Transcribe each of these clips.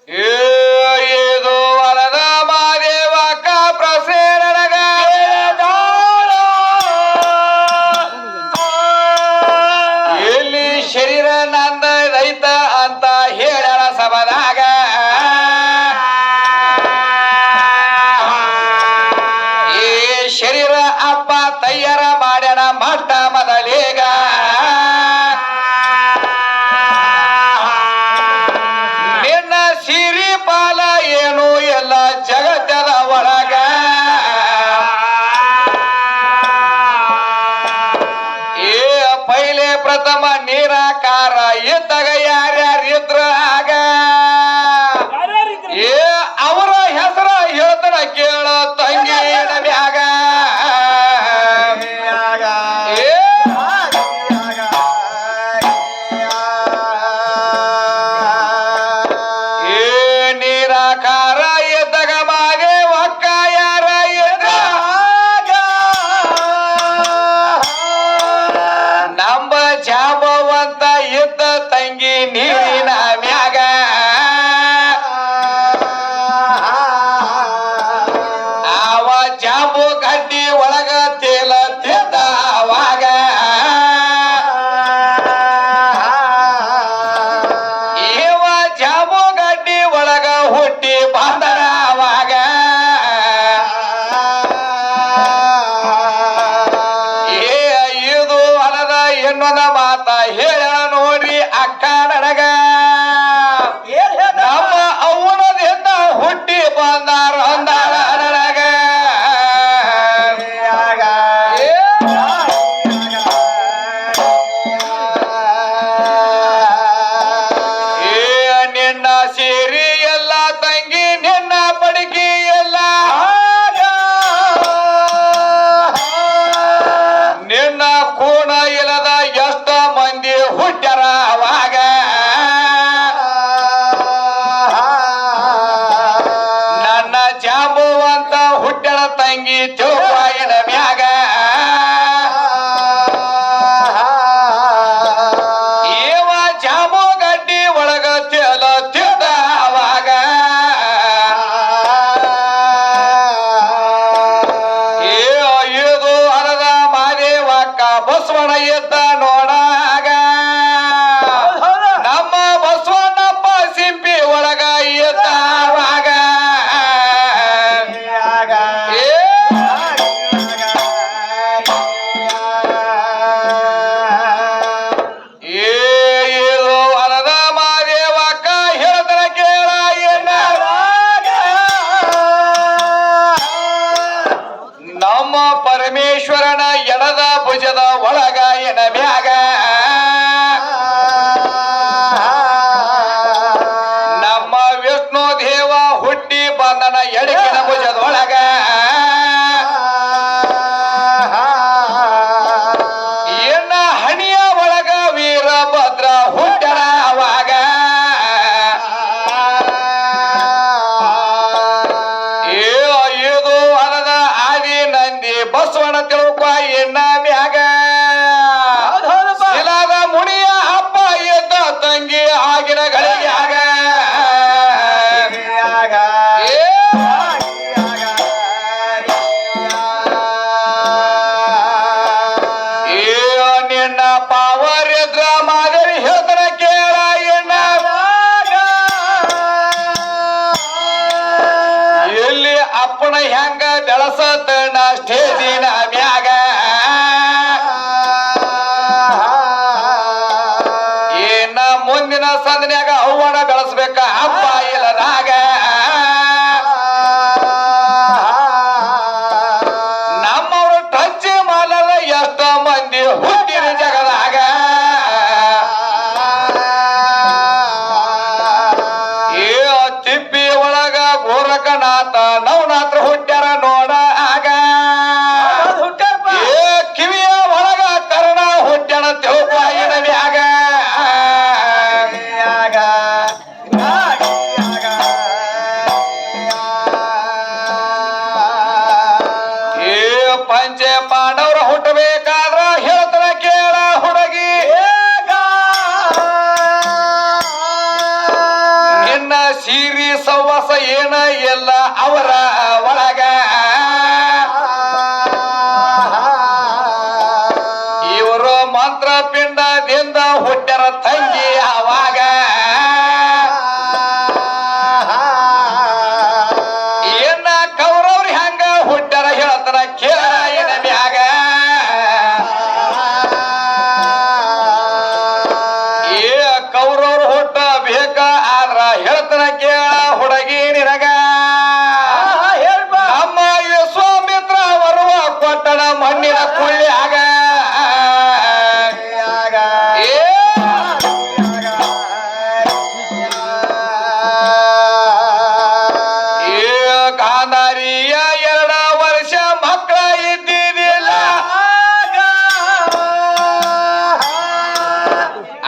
ಇದು ವರದ ಮಾದೇವಕ್ಕ ಪ್ರಸೇನಗ ಎಲ್ಲಿ ಶರೀರ ನಂದ ರೈತ ಅಂತ ಹೇಳ ಸಭದಾಗ ಈ ಶರೀರ ಅಪ್ಪ ತಯ್ಯಾರ ಮಾಡ್ಯಾನ ಮಟ್ಟ ಮೊದಲೇಗ ನಿನ್ನ ಸಿರಿ ಪಾಲ ಏನು ಎಲ್ಲ ಜಗತ್ತದ ಒಳಗ ಏ ಪೈಲೆ ಪ್ರಥಮ ನಿರಾಕಾರ ಇದ್ದಾಗ ಯಾರ್ಯಾರಿದ್ರ ಆಗ ಏ ಅವರ ಹೆಸರ ಹೇಳ್ತಾನ ಕೇಳ ತಂಗಿ ಮ್ಯಾಗ ಏ ನಿರಾಕಾರ ಇದ್ದಾಗ ಮಾಗೆ ಒಕ್ಕ ಯಾರ ಎದ್ರಾಗ ನಂಬ ಜಾಂಬವಂತ ಇದ್ದ ತಂಗಿ ನೀರಿನ ಮ್ಯಾಗ ಆವ ಜಾಂಬು ಗಡ್ಡಿ ಒಳಗ ತೇಲ ತಿಂದ ಅವಾಗ ಇವ ಜಾಂಬು ಗಡ್ಡಿ ಒಳಗ ಹುಟ್ಟಿ ಬಂದರ ಅವಾಗ ಏ ಇದು ಅಲ್ಲದ ಇನ್ನೊಂದ ಮಾತ ಹೇಳ ನೋಡ್ರಿ ಅಕ್ಕ ನನಗ ನಮ್ಮ ಅವನದಿಂದ ಹುಟ್ಟಿ ಬಂದಾರ ಅಂದಾಳ ನನಗ ಏ ನಿನ್ನ ಸೇರಿ ಎಲ್ಲ ತಂಗಿ ನಿನ್ನ ಪಡಿಕೆ ಎಲ್ಲ ನಿನ್ನ ಕೋಣ ಇಲ್ಲದ ಎಷ್ಟ ಮಂದಿ ಹುಟ್ಟ್ಯಾರ ಅವಾಗ ನನ್ನ ಜಾಂಬುವಂತ ಹುಟ್ಟ್ಯಾಳ ತಂಗಿ ಚೌಪಾಯಿನ ಮ್ಯಾಗ ಏವ ಜಾಂಬು ಗಡ್ಡಿ ಒಳಗ ತೇಲ ತಿಂದ ಅವಾಗ ಏ ಇದು ಅರದ ಮಾದೇವಕ್ಕ ಬಸವಣ್ಣ ಎದ್ದ ನೋಡಾಗ ನಮ್ಮ ಬಸವಣ್ಣಪ್ಪ ಸಿಂಪಿ ಒಳಗ ಎದ್ದ ಅವಾಗ ಏ ಇದು ಅರದ ಮಾದೇವಕ್ಕ ಹೇಳ್ತಾರ ಕೇಳ ನಮ್ಮ ಪರಮೇಶ್ವರನ ಎಡದ ಭುಜದ ಒಳಗ ಎನ ಮ್ಯಾಗ ನಮ್ಮ ವಿಷ್ಣು ದೇವ ಹುಟ್ಟಿ ಬಂದನ ಎಡಗಿನ ಭುಜದೊಳಗ ಎನ್ನ ಹಣಿಯ ಒಳಗ ವೀರಭದ್ರ ಹುಟ್ಟಣ ಅವಾಗ ಏ ಇದು ಅರದ ಆದಿ ನಂದಿ ಬಸವಣ್ಣ ತಿಳುಕ ಎನ್ನ ಮ್ಯಾಗ ಶಿಲಾದ ಮುನಿಯ ಅಪ್ಪ ಎದ್ದ ತಂಗಿ ಆಗಿನ ಗಳಿಗ್ಯಾಗ ಏ ನಿನ್ನ ಪಾವರ್ ಎದ್ರ ಮಾದರಿ ಹೇಳ್ತಾರ ಕೇಳ ಎನ್ನ ಎಲ್ಲಿ ಅಪ್ಪನ ಹೆಂಗ ಬೆಳಸತನ ಸ್ಟೇಜಿನ ಮ್ಯಾಗ ಏನ ಮುಂದಿನ ಸಂದನ್ಯಾಗ ಅವ್ವನ ಬೆಳೆಸ್ಬೇಕ ಅಪ್ಪ ಇಲ್ಲದಾಗ ನಮ್ಮವ್ರು ಟಚ್ ಮಾಡಲ್ಲ ಎಷ್ಟ ಮಂದಿ ಹುಟ್ಟಿನ ಜಗದಾಗ ಏ ತಿಪ್ಪಿ ಒಳಗ ಗೋರಖನಾಥ ನವನಾಥ ಹುಟ್ಟ್ಯಾರ ನೋಡ ಆಗ ಏ ಕಿವಿಯ ಒಳಗ ಕರ್ಣ ಹುಟ್ಟ್ಯಾನ ತಿಳುಪಾಯಿನ ಮ್ಯಾಗ ಸೀರಿ ಸವಾಸ ಏನ ಎಲ್ಲ ಅವರ ಒಳಗ ಇವರು ಮಂತ್ರ ಪಿಂಡದಿಂದ ಹುಟ್ಟ್ಯಾರ ತಂಗಿ ಅವಾಗ ಏನ ಕೌರವ್ರಿ ಹಂಗ ಹುಟ್ಟ್ಯಾರ ಹೇಳ್ತಾರ ಕೇಳ ಏನ ಮ್ಯಾಗ ಕೌರವ್ರು ಹುಟ್ಟ ಬೇಕ ಆದ್ರ ಹೇಳ್ತಾನ ಕೇಳ ಹುಡುಗಿ ನಿನಗ ನಮ್ಮ ವಿಶ್ವಾಮಿತ್ರ ಬರುವ ಕೊಟ್ಟಣ ಮಣ್ಣಿನ ಕುಳ್ಳಿಯಾಗ ಗಾಂಧಾರಿಯ 2 ವರ್ಷ ಮಕ್ಕಳ ಇದ್ದಿದ್ದಿಲ್ಲ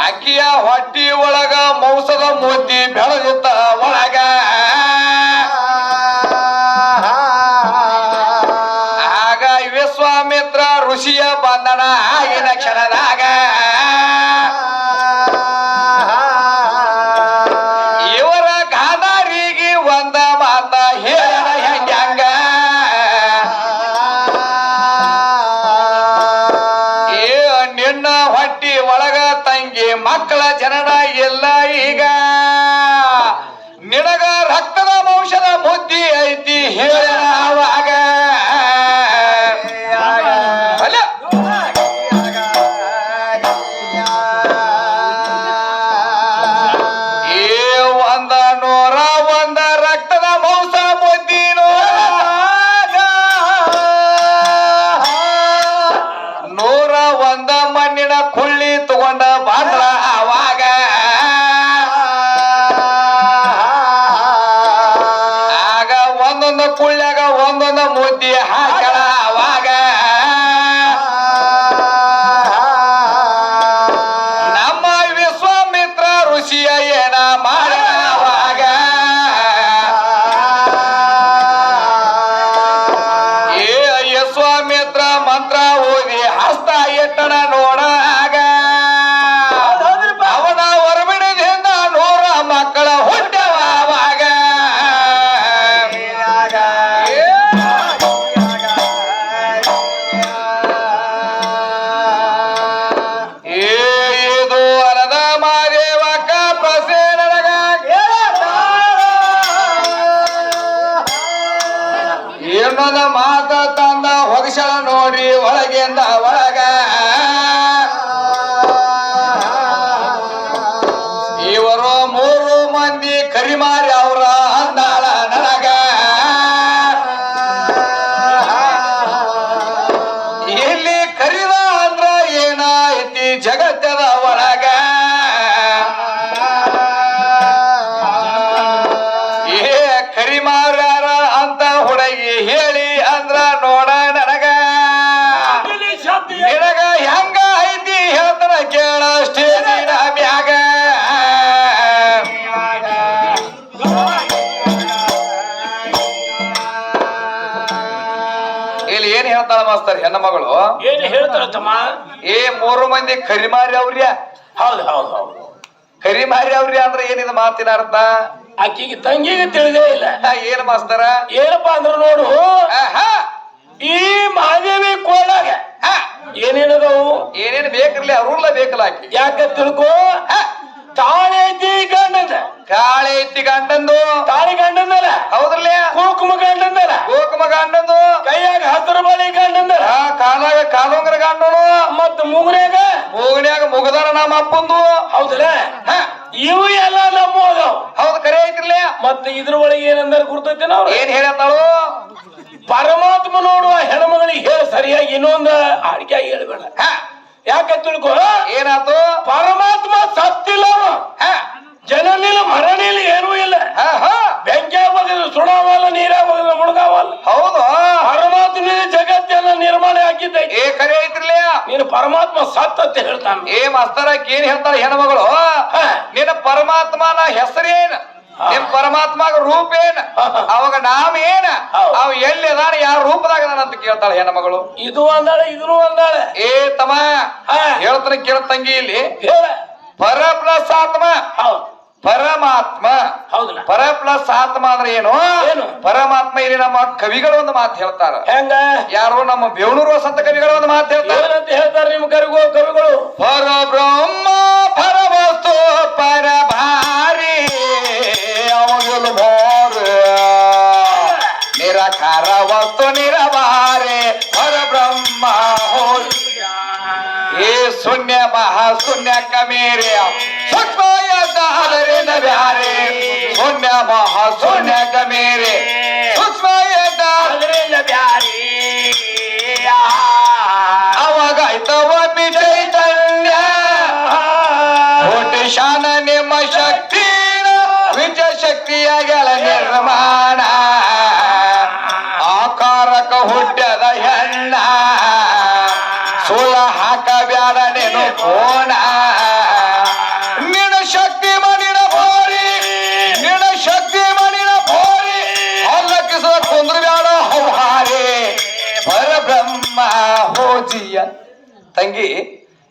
ಅಕ್ಕಿಯ ಹೊಟ್ಟಿ ಒಳಗ ಮೌಸದ ಮೋತಿ ಬೆಳೆದಿತ್ತ ಒಳಗ ಆಗ ವಿಶ್ವಾಮಿತ್ರ ಋಷಿಯ ಬಂಧನ ಆಗಿನ ಕ್ಷಣದಾಗ ಇವರ ಗಾಂಧಾರಿಗೆ ಒಂದ ಮಾತ ಹೇಳ ಹೆಂಗ ನಿನ್ನ ಹೊಟ್ಟಿ ಒಳಗ ತಂಗಿ ಮಕ್ಕಳ ಜನನ ಎಲ್ಲ ಈಗ ನಿನಗ ರಕ್ತದ ವಂಶದ ಬುದ್ಧಿ ಐತಿ ಹೇಳ ಅವಾಗ ಒಂದ 101 ರಕ್ತದ ಮಾಂಸ ಬುದ್ಧಿ 101 ಮಣ್ಣಿನ ಕುಳ್ಳಿ ತಗೊಂಡ ಬಾದ್ರ ಅವಾಗ ಆಗ ಒಂದೊಂದು ಕುಳ್ಳ್ಯಾಗ ಒಂದೊಂದು ಮುದ್ದಿ ಹಾಕಳ ಅವಾಗ ನಮ್ಮ ವಿಶ್ವಾಮಿತ್ರ ಋಷಿಯ ಏನ ಮಾಡ ಅವಾಗ ವಿಶ್ವಾಮಿತ್ರ ಮಂತ್ರ ಓದಿ ಹಸ್ತ ಎಟ್ಟಣ ನೋಡಾಗ ಅವನ ಹೊರಬಿಡದಿಂದ 100 ಮಕ್ಕಳ ಹುಟ್ಟವ ಅವಾಗ ಇದು ಅರದ ಮಾದೇವಕ್ಕ ಪ್ರಸೇನಗ ಏನದ ಮಾತ ತಂದ ಹೊಗಸಳ ನೋಡಿ ಒಳಗಿಂದ ಒಳಗ ಇವರು 3 ಮಂದಿ ಕರಿಮಾರಿ ಅವರ ಅಂದಾಳ ನನಗ ಇಲ್ಲಿ ಕರಿದ ಅಂದ್ರ ಏನೈತಿ ಜಗತ್ತದ ಒಳಗ ಕರಿಮಾರ್ಯಾರ ಅಂತ ಹುಡುಗಿ ಹೇಳಿ ಅಂದ್ರ ನೋಡ ನನಗ ನಿನಗ ಹೆಂಗ ಐತಿ ಹೇಳ್ತಾರ ಕೇಳ ಸ್ಟೇಜಿನ ಮ್ಯಾಗ ಇಲ್ಲಿ ಏನ್ ಹೇಳ್ತಾಳ ಮಾಸ್ತರ್ ಹೆಣ್ಣ ಮಗಳು ಏನ್ ಹೇಳ್ತಾರ ತಮ್ಮ 3 ಮಂದಿ ಕರಿಮಾರಿ ಅವ್ರ್ಯ ಹೌದು ಹೌದು ಹೌದು ಕರಿಮಾರಿ ಅವ್ರಿ ಅಂದ್ರೆ ಏನಿದ ಮಾತಿನ ಅರ್ಥ ಆಕಿಗೆ ತಂಗಿಗೆ ತಿಳಿದೇ ಇಲ್ಲ ಏನ್ ಮಾಸ್ತರ ಏನಪ್ಪಾ ಅಂದ್ರ ನೋಡು ಈ ಮಹಾದೇವಿ ಕೋಳಾಗ ಏನೇನದವು ಏನೇನ್ ಬೇಕಿರ್ಲಿ ಅವ್ರಲ್ಲ ಬೇಕಲ್ಲ ಆಕಿ ಯಾಕ ತಿಳ್ಕೋ ತಾಳಿ ಐತಿ ಗಂಡಂದ ಕಾಳೆ ಐತಿ ಗಂಡಂದು ತಾಳಿ ಗಂಡಂದಲ್ಲ ಹೌದ್ರಲ್ಲ ಕುಂಕುಮ ಗಂಡಂದಲ್ಲ ಗೋಕುಮ ಗಂಡಂದು ಕೈಯಾಗ ಹಸಿರು ಬಳಿ ಗಂಡಂದಲ್ಲ ಕಾಲಾಗ ಕಾಲುಂಗರ ಗಂಡನು ಮತ್ತ ಮೂಗನ್ಯಾಗ ಮೂಗನ್ಯಾಗ ಮುಗದಾರ ನಮ್ಮ ಅಪ್ಪಂದು ಹೌದಲ್ಲ ಇವು ಎಲ್ಲ ನಮ್ಮ ಅದಾವ ಹೌದು ಕರೆ ಐತಿರ್ಲಿ ಮತ್ತ ಇದ್ರ ಒಳಗೆ ಏನಂದ್ರೆ ಗುರ್ತೈತಿ ನಾವು ಏನ್ ಹೇಳ್ತಾಳು ಪರಮಾತ್ಮ ನೋಡುವ ಹೆಣ್ಮಗಳಿಗೆ ಹೇಳ ಸರಿಯಾಗಿ ಇನ್ನೊಂದು ಅಡಿಕೆ ಹೇಳ್ಬೇಡ ಯಾಕೆ ತಿಳ್ಕೊ ಏನಾತು ಪರಮಾತ್ಮ ಸತ್ತಿಲ್ಲ ಜನನಿಲ್ಲ ಮರಣಿಲ್ಲ ಏನೂ ಇಲ್ಲ ಬೆಂಕಿ ಬಗದ ಸುಡಾವಲ್ಲ ನೀರ ಬಗದ ಮುಳುಗಾವಲ್ಲ ಹೌದು ಪರಮಾತ್ಮ ಜಗತ್ತೆಲ್ಲ ನಿರ್ಮಾಣ ಆಗಿದ್ದೈತಿ ಏ ಕರೆ ಐತಿರ್ಲಿ ನೀನು ಪರಮಾತ್ಮ ಸತ್ತ ಹೇಳ್ತಾನ ಏ ಮಾಸ್ತರಕ್ಕೆ ಏನ್ ಹೇಳ್ತಾರ ಹೆಣ್ಮಗಳು ನಿನ್ನ ಪರಮಾತ್ಮನ ಹೆಸರೇನ್ ನಿಮ್ ಪರಮಾತ್ಮಗ ರೂಪ ಏನ್ ಅವಾಗ ನಾವ್ ಏನ ಅವ ಎಲ್ಲಿ ಅದಾನ ಯಾವ ರೂಪದಾಗ ಅಂತ ಕೇಳ್ತಾಳ ಹೆಣ್ಮಗಳು ಇದು ಅಂದಾಳೆ ಇದನ್ನು ಅಂದಾಳೆ ಏ ತಮ್ಮ ಹೇಳ್ತಾನೆ ಕೇಳ ತಂಗಿ ಇಲ್ಲಿ ಹೇಳ ಪರ ಪ್ಲಸ್ ಆತ್ಮ ಪರಮಾತ್ಮ ಹೌದಲ್ಲ ಪರ ಪ್ಲಸ್ ಆತ್ಮ ಅಂದ್ರೆ ಏನು ಏನು? ಪರಮಾತ್ಮ ಇಲ್ಲಿ ನಮ್ಮ ಕವಿಗಳು ಒಂದು ಮಾತು ಹೇಳ್ತಾರ. ಹೆಂಗ ಯಾರು ನಮ್ಮ ಬೇವಣೂರು ವಸಂತ ಕವಿಗಳು ಒಂದು ಮಾತು ಹೇಳ್ತಾರ. ಏನಂತ ಹೇಳ್ತಾರ ನಿಮ್ ಕವಿಗಳು? ಪರ ಬ್ರಹ್ಮ ಪರವಸ್ತು ಪರಭಾರಿ ಅವನು ನಿರಾಕಾರ ವಸ್ತು ನಿರವಾರೆ ಪರಬ್ರಹ್ಮ ಏ ಶೂನ್ಯ ಮಹಾಶೂನ್ಯ ಕಮೇರೆ ಸೂಕ್ಷ್ಮಯದ ಬ್ಯಾರೆ ಶೂನ್ಯ ಮಹಾಶೂನ್ಯ ಕಮೇರೆ ಸೂಕ್ಷ್ಮಯದ ಬ್ಯಾರಿ ಅವಾಗ ಆಯ್ತವಮ್ಮಿ ಚೈತನ್ಯ ಕೋಟಿ ಶಾನ ನಿಮ್ಮ ಶಕ್ತಿ ವಿಜ ಶಕ್ತಿಯಾಗಳ ನಿರ್ಮಾಣ ಆಕಾರಕ ಹುಟ್ಟ್ಯದ ಹೆಣ್ಣ ಸುಳ ಹಾಕಬ್ಯಾಡ ನೀನು ಕೋಣ ನಿನ್ನ ಶಕ್ತಿ ಮಣಿನ ಭೋರಿ ನಿನ್ನ ಶಕ್ತಿ ಮಣಿನ ಭೋರಿ ಅಲ್ಲಕ್ಕಿಸದ ಕುಂದ್ರ ಬ್ಯಾಡ ಹೌಹಾರಿ ಪರಬ್ರಹ್ಮ ಹೋಜಿಯ ತಂಗಿ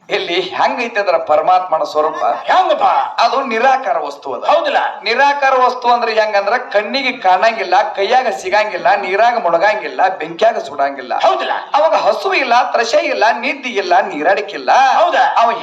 ಇಲ್ಲಿ ಹೆಂಗೈತೆ ಅದರ ಪರಮಾತ್ಮನ ಸ್ವರೂಪ ಹೆಂಗಪ್ಪ? ಅದು ನಿರಾಕಾರ ವಸ್ತು ಅದ. ಹೌದಿಲ್ಲ? ನಿರಾಕಾರ ವಸ್ತು ಅಂದ್ರೆ ಹೆಂಗಂದ್ರ ಕಣ್ಣಿಗೆ ಕಾಣಂಗಿಲ್ಲ, ಕೈಯಾಗ ಸಿಗಂಗಿಲ್ಲ, ನೀರಾಗ ಮುಳಗಂಗಿಲ್ಲ, ಬೆಂಕಿಯಾಗ ಸುಡಂಗಿಲ್ಲ. ಹೌದಿಲ್ಲ? ಅವಾಗ ಹಸು ಇಲ್ಲ, ತ್ರಷೆ ಇಲ್ಲ, ನಿದ್ದಿ ಇಲ್ಲ, ನೀರಾಡಿಕಿಲ್ಲ. ಹೌದಾ? ಅವ